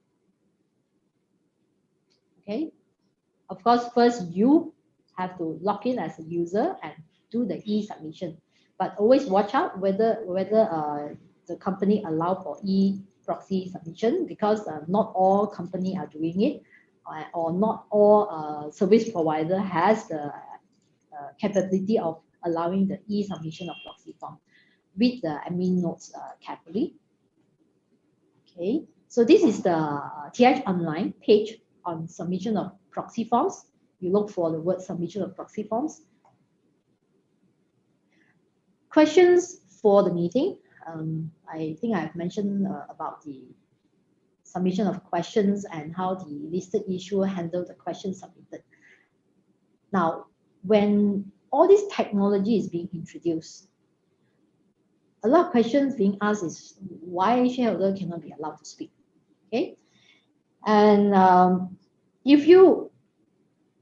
Okay, of course, first you have to log in as a user and do the e-submission. But always watch out whether the company allow for e-proxy submission, because not all company are doing it, or not all service provider has the capability of allowing the e-submission of proxy form. Read the admin notes carefully. Okay, so this is the TH Online page on submission of proxy forms. You look for the word submission of proxy forms. Questions for the meeting. I think I've mentioned about the submission of questions and how the listed issuer handle the questions submitted. Now, when all this technology is being introduced, a lot of questions being asked is why shareholder cannot be allowed to speak. Okay, and if you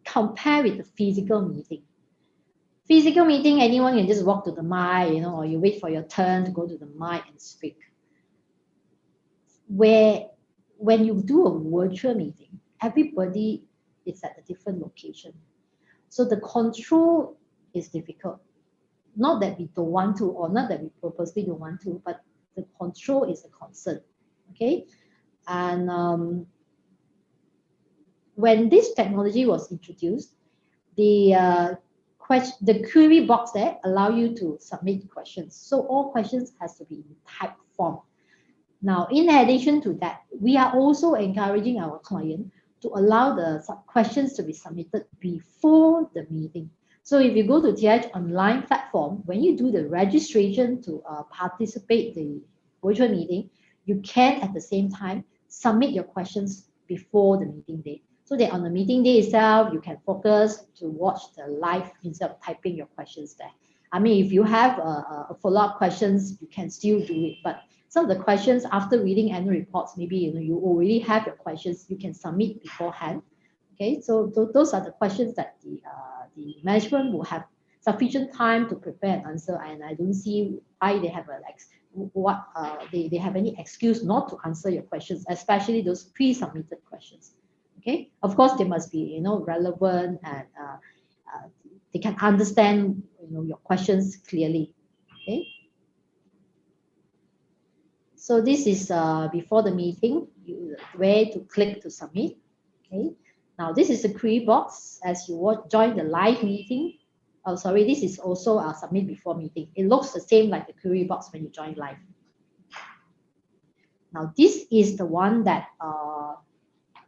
compare with the physical meeting, anyone can just walk to the mic, or you wait for your turn to go to the mic and speak. Where when you do a virtual meeting, everybody is at a different location, so the control is difficult. Not that we don't want to, or not that we purposely don't want to, but the control is a concern. Okay, and when this technology was introduced, the query box there allow you to submit questions. So all questions has to be in type form. Now, in addition to that, we are also encouraging our client to allow the questions to be submitted before the meeting. So if you go to TH Online platform, when you do the registration to participate the virtual meeting, you can at the same time submit your questions before the meeting day. So that on the meeting day itself, you can focus to watch the live instead of typing your questions there. I mean, if you have a follow-up questions, you can still do it. But some of the questions after reading annual reports, maybe you already have your questions, you can submit beforehand. Okay, so those are the questions that the management will have sufficient time to prepare and answer, and I don't see why they have they have any excuse not to answer your questions, especially those pre-submitted questions. Okay, of course they must be relevant, and they can understand your questions clearly. Okay, so this is before the meeting, where to click to submit. Okay, now this is the query box as you join the live meeting. Oh, sorry, this is also a submit before meeting. It looks the same like the query box when you join live. Now this is the one that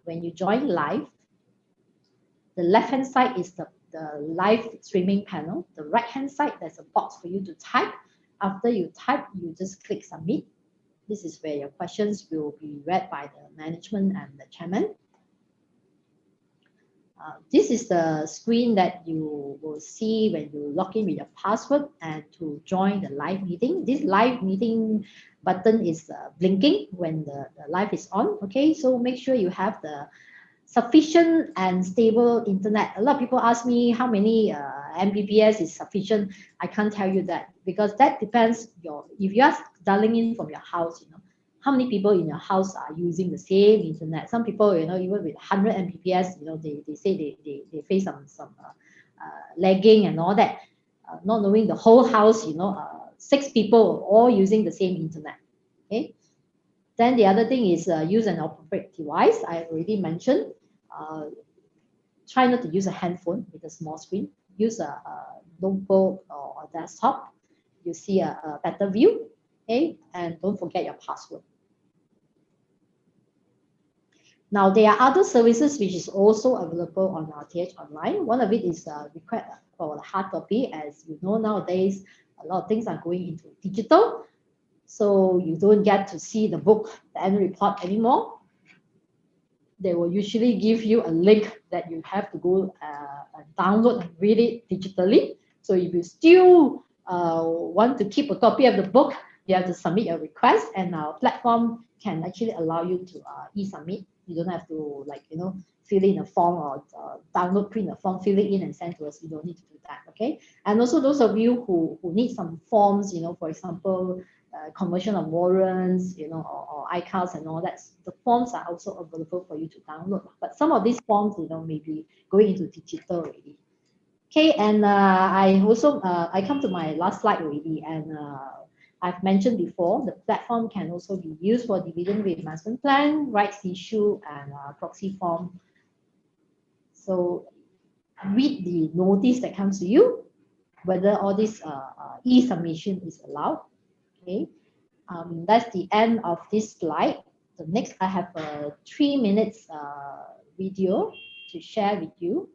when you join live, the left hand side is the live streaming panel. The right hand side, there's a box for you to type. After you type, you just click submit. This is where your questions will be read by the management and the chairman. This is the screen that you will see when you log in with your password and to join the live meeting. This live meeting button is blinking when the live is on. Okay, so make sure you have the sufficient and stable internet. A lot of people ask me how many Mbps is sufficient. I can't tell you that, because that depends if you are dialing in from your house, how many people in your house are using the same internet. Some people, even with 100 Mbps, they say they face some lagging and all that, not knowing the whole house, 6 people all using the same internet. Okay. Then the other thing is use an appropriate device. I already mentioned. Try not to use a handphone with a small screen. Use a notebook or a desktop. You see a better view. Okay, and don't forget your password. Now, there are other services which is also available on our TH Online. One of it is request for the hard copy. As you know, nowadays, a lot of things are going into digital. So you don't get to see the book, the annual report anymore. They will usually give you a link that you have to go download and read it digitally. So if you still want to keep a copy of the book, you have to submit your request, and our platform can actually allow you to e-submit. You don't have to fill in a form or download, print a form, fill it in and send to us. You don't need to do that, okay? And also those of you who need some forms, for example, conversion of warrants, or iCards and all that, the forms are also available for you to download. But some of these forms, may be going into digital already. Okay, and I also, I come to my last slide already, and I've mentioned before, the platform can also be used for dividend reinvestment plan, rights issue, and proxy form. So read the notice that comes to you, whether all this e-submission is allowed. Okay, that's the end of this slide. The next, I have a 3 minutes video to share with you.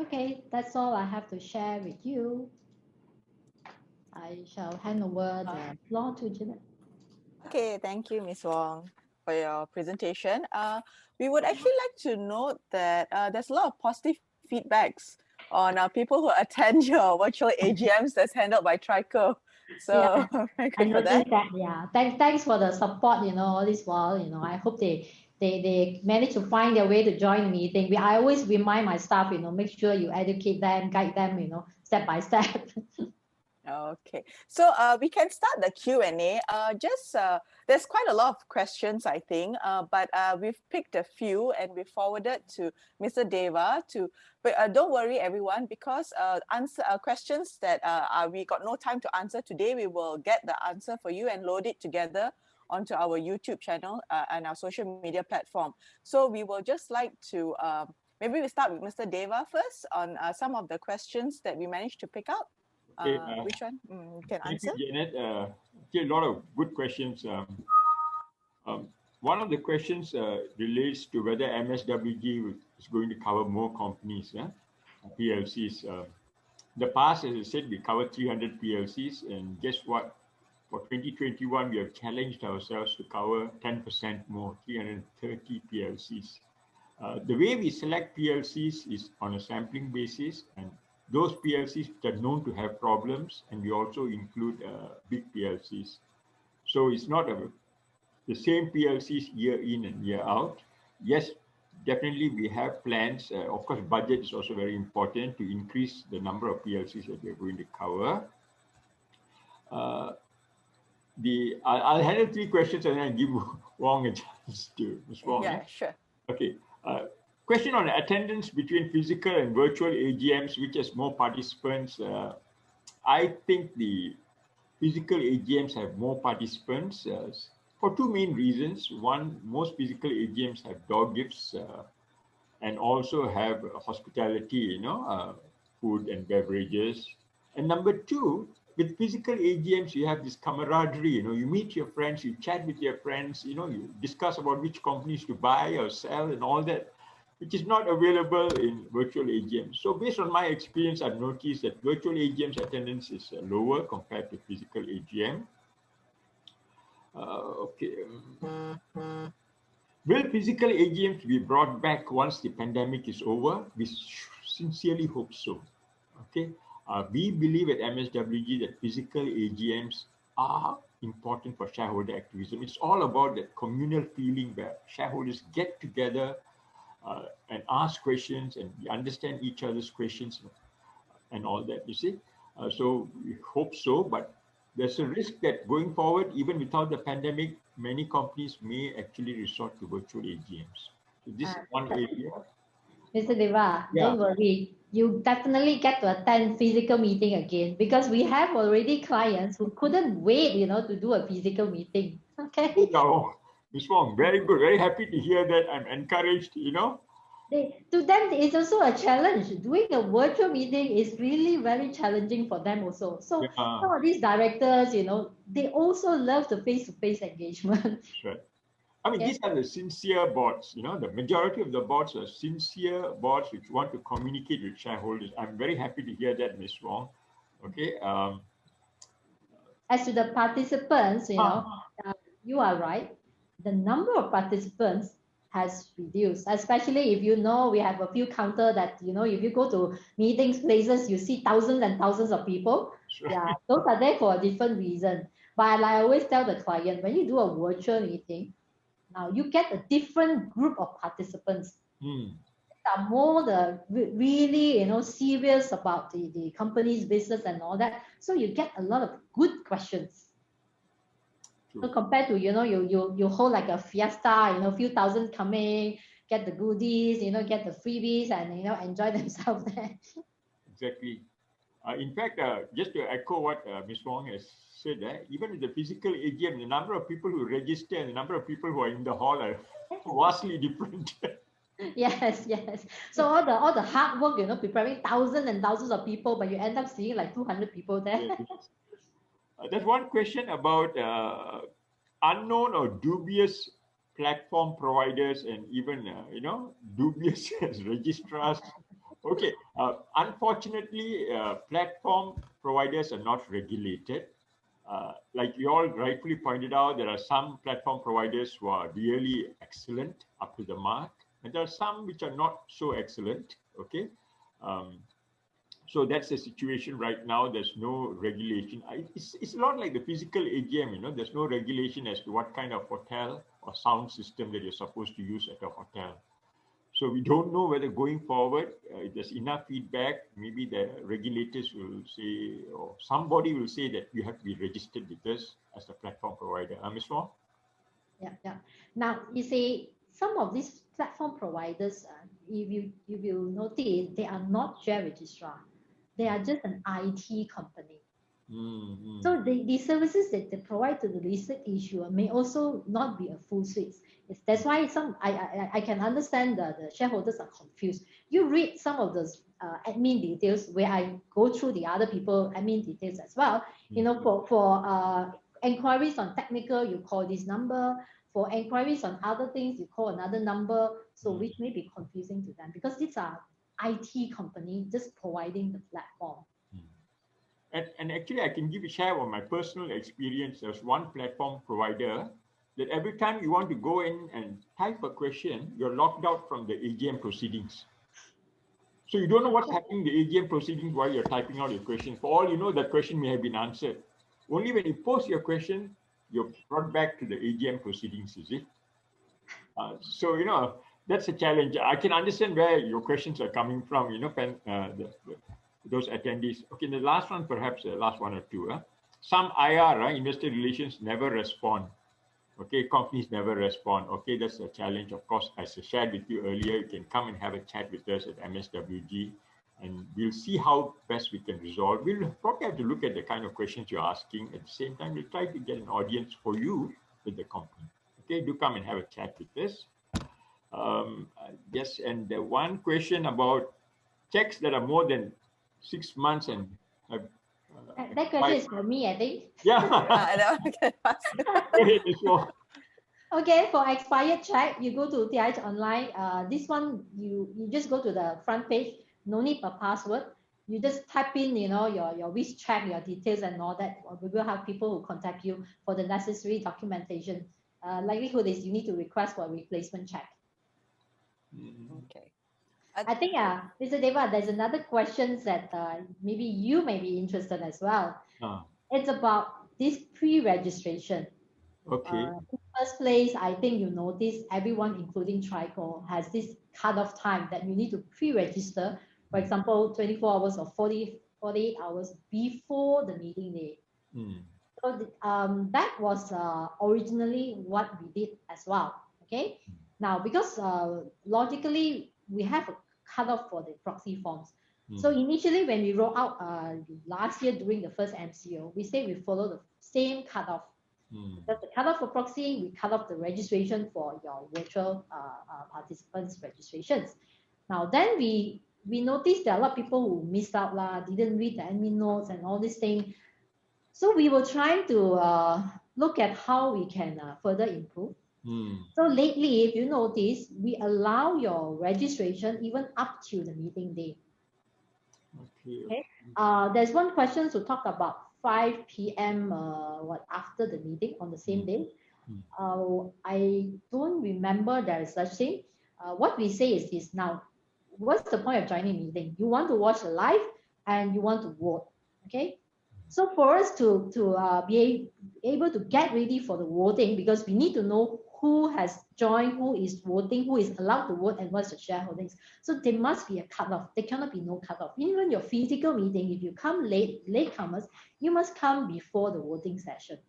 Okay, that's all I have to share with you. I shall hand over the floor to Jeanette. Okay, thank you, Ms. Wong, for your presentation. We would actually like to note that there's a lot of positive feedbacks on people who attend your virtual AGMs that's handled by Tricor. So Yeah, very I good for noticed that. that. Yeah, thanks for the support. All this while. I hope they manage to find their way to join the meeting. I always remind my staff. Make sure you educate them, guide them. Step by step. Okay, so we can start the Q&A. There's quite a lot of questions, I think, but we've picked a few and we forwarded to Mr. Deva but don't worry everyone, because answer questions that we got no time to answer today, we will get the answer for you and load it together onto our YouTube channel and our social media platform. So we will just like to, maybe we start with Mr. Deva first on some of the questions that we managed to pick out. Okay, Which one you can thank answer? you, Janet. A lot of good questions. One of the questions relates to whether MSWG is going to cover more companies, PLCs. The past, as I said, we covered 300 PLCs, and guess what? For 2021, we have challenged ourselves to cover 10% more, 330 PLCs. The way we select PLCs is on a sampling basis, and those PLCs which are known to have problems, and we also include big PLCs. So it's not the same PLCs year in and year out. Yes, definitely we have plans. Of course, budget is also very important to increase the number of PLCs that we're going to cover. I'll handle three questions and then give Wong a chance to Ms. Wong. Yeah, sure. Okay. Question on attendance between physical and virtual AGMs, which has more participants. I think the physical AGMs have more participants for two main reasons. One, most physical AGMs have door gifts and also have hospitality, food and beverages. And number two, with physical AGMs, you have this camaraderie. You meet your friends, you chat with your friends, you discuss about which companies to buy or sell and all that, which is not available in virtual AGMs. So based on my experience, I've noticed that virtual AGMs attendance is lower compared to physical AGM. Okay. Will physical AGMs be brought back once the pandemic is over? We sincerely hope so. Okay. We believe at MSWG that physical AGMs are important for shareholder activism. It's all about that communal feeling where shareholders get together and ask questions, and we understand each other's questions and all that, you see. So we hope so, but there's a risk that going forward, even without the pandemic, many companies may actually resort to virtual AGMs. So this is one area. Mr. Deva, Yeah. don't worry. You definitely get to attend physical meeting again, because we have already clients who couldn't wait, to do a physical meeting. Okay. Oh, Ms. Wong, very good. Very happy to hear that. I'm encouraged, To them, it's also a challenge. Doing a virtual meeting is really very challenging for them also. So Yeah. some of these directors, they also love the face-to-face engagement. Right. I mean, these are the sincere boards, the majority of the boards are sincere boards which want to communicate with shareholders. I'm very happy to hear that, Ms. Wong. Okay. As to the participants, you are right. The number of participants has reduced, especially if we have a few counter that, if you go to meetings places, you see thousands and thousands of people. Sure. Yeah, those are there for a different reason. But like I always tell the client, when you do a virtual meeting, now you get a different group of participants. Are more really serious about the company's business and all that. So you get a lot of good questions. True. So compared to you hold like a fiesta, few thousand coming, get the goodies, get the freebies and enjoy themselves there. Exactly. In fact, just to echo what Ms. Wong has said, even with the physical AGM, the number of people who register and the number of people who are in the hall are vastly different. Yes. So all the hard work, preparing thousands and thousands of people, but you end up seeing like 200 people there. Yes. There's one question about unknown or dubious platform providers and even, dubious registrars. Okay. Unfortunately, platform providers are not regulated. Like you all rightfully pointed out, there are some platform providers who are really excellent, up to the mark, and there are some which are not so excellent. Okay. So that's the situation right now. There's no regulation. It's a lot like the physical AGM, you know, there's no regulation as to what kind of hotel or sound system that you're supposed to use at a hotel. So we don't know whether going forward, if there's enough feedback, maybe the regulators will say, or somebody will say that you have to be registered with us as a platform provider. Ms. Wong? Yeah. Now, you see, some of these platform providers, if you notice, they are not share registrar. They are just an IT company. So the services that they provide to the listed issuer may also not be a full suite. That's why I can understand the shareholders are confused. You read some of those admin details where I go through the other people admin details as well. You know, for inquiries on technical, you call this number. For inquiries on other things, you call another number. So which may be confusing to them because these are IT company just providing the platform. And actually, I can share on my personal experience. There's one platform provider that every time you want to go in and type a question, you're locked out from the AGM proceedings. So you don't know what's happening in the AGM proceedings while you're typing out your question. For all you know, that question may have been answered. Only when you post your question, you're brought back to the AGM proceedings, you see. So, you know, that's a challenge. I can understand where your questions are coming from, you know, those attendees. Okay, the last one, perhaps the last one or two. Some IR, investor relations, never respond. Okay, companies never respond. Okay, that's a challenge. Of course, as I shared with you earlier, you can come and have a chat with us at MSWG, and we'll see how best we can resolve. We'll probably have to look at the kind of questions you're asking. At the same time, we'll try to get an audience for you with the company. Okay, do come and have a chat with us. Yes, and the one question about checks that are more than 6 months and that question is for me, I think. Yeah. Okay, for expired check, you go to TIH online. This one, you just go to the front page. No need a password. You just type in, you know, your which check, your details and all that. We will have people who contact you for the necessary documentation. Likelihood is you need to request for a replacement check. Okay. I think, Mr. Deva, there's another question that maybe you may be interested as well. It's about this pre-registration. Okay. In the first place, I think you notice everyone, including Tricor, has this cut-off time that you need to pre-register. For example, 24 hours or 48 hours before the meeting day. So that was originally what we did as well. Okay. Now, because logically we have a cutoff for the proxy forms. So initially, when we rolled out last year during the first MCO, we say we follow the same cutoff. That's the cutoff for proxy. We cut off the registration for your virtual participants registrations. Now, then we noticed there are a lot of people who missed out, didn't read the admin notes and all these things. So we were trying to look at how we can further improve. So lately, if you notice, we allow your registration even up to the meeting day. Okay. There's one question to talk about 5 p.m. After the meeting on the same day. I don't remember there is such thing. What we say is this now. What's the point of joining a meeting? You want to watch live and you want to vote. Okay. So for us to be able to get ready for the voting, because we need to know who has joined, who is voting, who is allowed to vote, and what's the shareholdings. So there must be a cutoff. There cannot be no cutoff. Even your physical meeting, if you come latecomers, you must come before the voting session.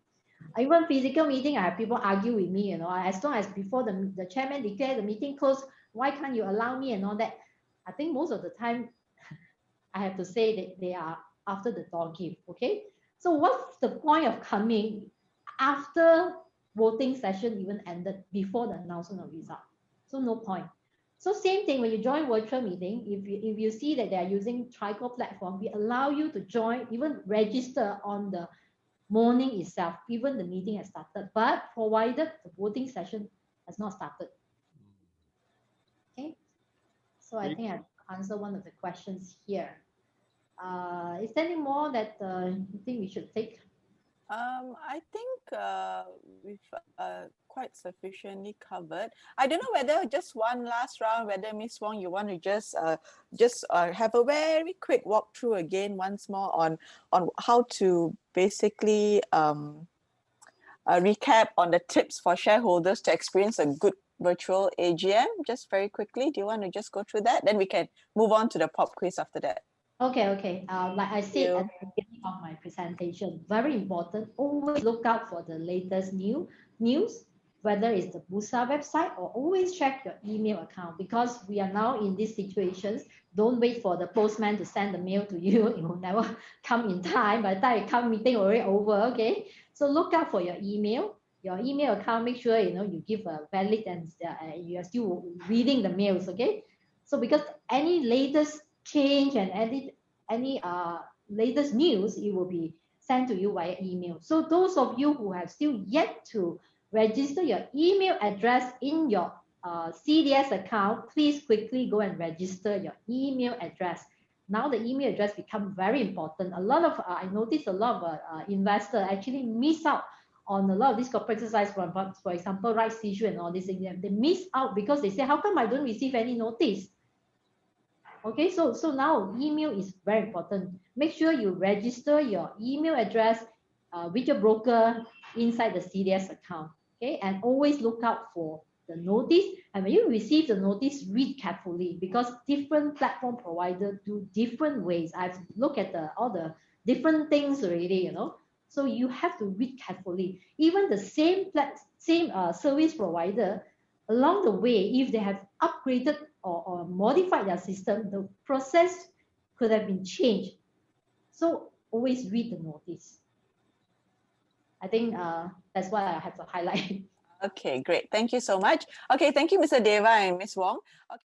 Even physical meeting, I have people argue with me, you know, as long as before the chairman declares the meeting closed, why can't you allow me and all that? I think most of the time, I have to say that they are after the door give, okay? So what's the point of coming after voting session even ended, before the announcement of result? So no point. So same thing when you join virtual meeting, if you see that they are using Tricor platform, we allow you to join, even register on the morning itself, even the meeting has started, but provided the voting session has not started. Okay. So I think answer one of the questions here. Is there any more that you think we should take? I think we've quite sufficiently covered. I don't know whether just one last round, whether Ms. Wong, you want to just have a very quick walkthrough again once more on how to basically recap on the tips for shareholders to experience a good virtual AGM. Just very quickly, do you want to just go through that? Then we can move on to the pop quiz after that. Okay. Like I said at the beginning of my presentation, very important, always look out for the latest news, whether it's the Bursa website, or always check your email account, because we are now in these situations. Don't wait for the postman to send the mail to you. It will never come in time. By the time it comes, meeting already over, okay? So look out for your email account. Make sure, you give a valid and you are still reading the mails, okay? So because any latest change and any latest news, it will be sent to you via email. So those of you who have still yet to register your email address in your CDS account, please quickly go and register your email address. Now the email address becomes very important. A lot of I noticed a lot of investors actually miss out on a lot of these corporate exercise, for example, rights issue and all this. They miss out because they say, how come I don't receive any notice? Okay, so now email is very important. Make sure you register your email address with your broker inside the CDS account. Okay, and always look out for the notice. And when you receive the notice, read carefully, because different platform providers do different ways. I've looked at all the different things already, So you have to read carefully. Even the same service provider, along the way, if they have upgraded or modified their system, the process could have been changed. So always read the notice. I think that's what I have to highlight. Okay, great. Thank you so much. Okay, thank you, Mr. Deva and Ms. Wong. Okay.